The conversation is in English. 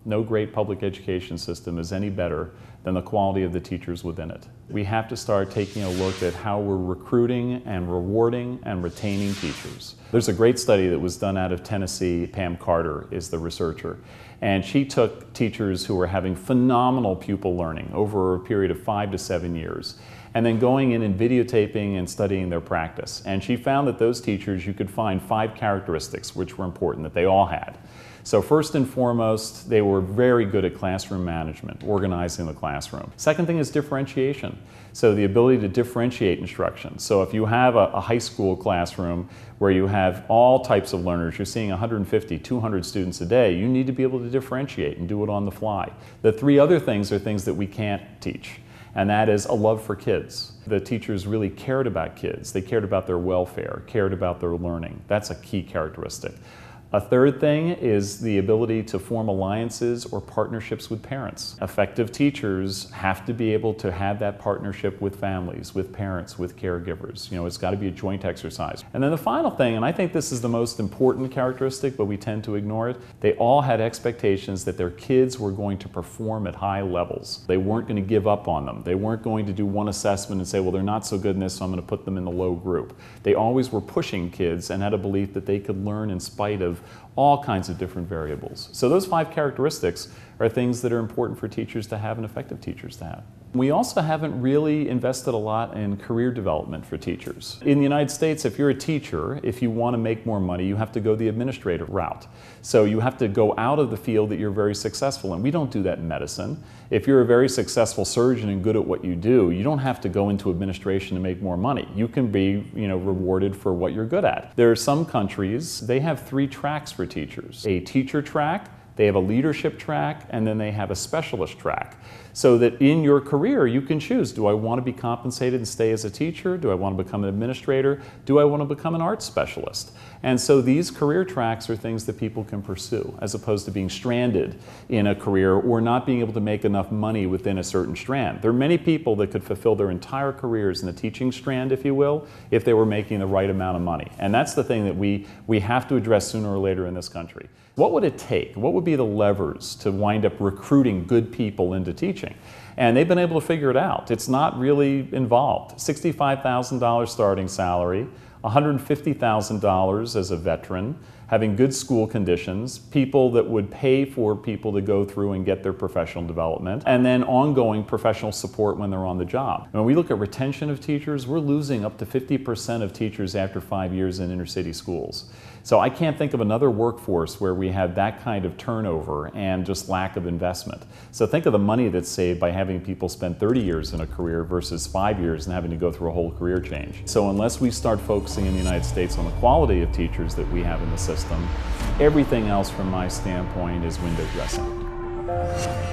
No great public education system is any better than the quality of the teachers within it. We have to start taking a look at how we're recruiting and rewarding and retaining teachers. There's a great study that was done out of Tennessee. Pam Carter is the researcher. And she took teachers who were having phenomenal pupil learning over a period of 5 to 7 years, and then going in and videotaping and studying their practice. And she found that those teachers, you could find 5 characteristics which were important that they all had. So first and foremost, they were very good at classroom management, organizing the classroom. Second thing is differentiation. So the ability to differentiate instruction. So if you have a high school classroom where you have all types of learners, you're seeing 150, 200 students a day, you need to be able to differentiate and do it on the fly. The 3 other things are things that we can't teach, and that is a love for kids. The teachers really cared about kids. They cared about their welfare, cared about their learning. That's a key characteristic. A third thing is the ability to form alliances or partnerships with parents. Effective teachers have to be able to have that partnership with families, with parents, with caregivers. You know, it's got to be a joint exercise. And then the final thing, and I think this is the most important characteristic, but we tend to ignore it, they all had expectations that their kids were going to perform at high levels. They weren't going to give up on them. They weren't going to do one assessment and say, well, they're not so good in this, so I'm going to put them in the low group. They always were pushing kids and had a belief that they could learn in spite of all kinds of different variables. So those 5 characteristics are things that are important for teachers to have and effective teachers to have. We also haven't really invested a lot in career development for teachers. In the United States, if you're a teacher, if you want to make more money, you have to go the administrative route. So you have to go out of the field that you're very successful in. We don't do that in medicine. If you're a very successful surgeon and good at what you do, you don't have to go into administration to make more money. You can be, rewarded for what you're good at. There are some countries, they have 3 tracks for teachers. A teacher track, they have a leadership track, and then they have a specialist track. So that in your career you can choose, do I want to be compensated and stay as a teacher? Do I want to become an administrator? Do I want to become an arts specialist? And so these career tracks are things that people can pursue, as opposed to being stranded in a career or not being able to make enough money within a certain strand. There are many people that could fulfill their entire careers in the teaching strand, if you will, if they were making the right amount of money. And that's the thing that we have to address sooner or later in this country. What would it take? What would be the levers to wind up recruiting good people into teaching? And they've been able to figure it out. It's not really involved. $65,000 starting salary, $150,000 as a veteran, having good school conditions, people that would pay for people to go through and get their professional development, and then ongoing professional support when they're on the job. When we look at retention of teachers, we're losing up to 50% of teachers after 5 years in inner city schools. So I can't think of another workforce where we have that kind of turnover and just lack of investment. So think of the money that's saved by having people spend 30 years in a career versus 5 years and having to go through a whole career change. So unless we start focusing in the United States on the quality of teachers that we have in the system, everything else from my standpoint is window dressing.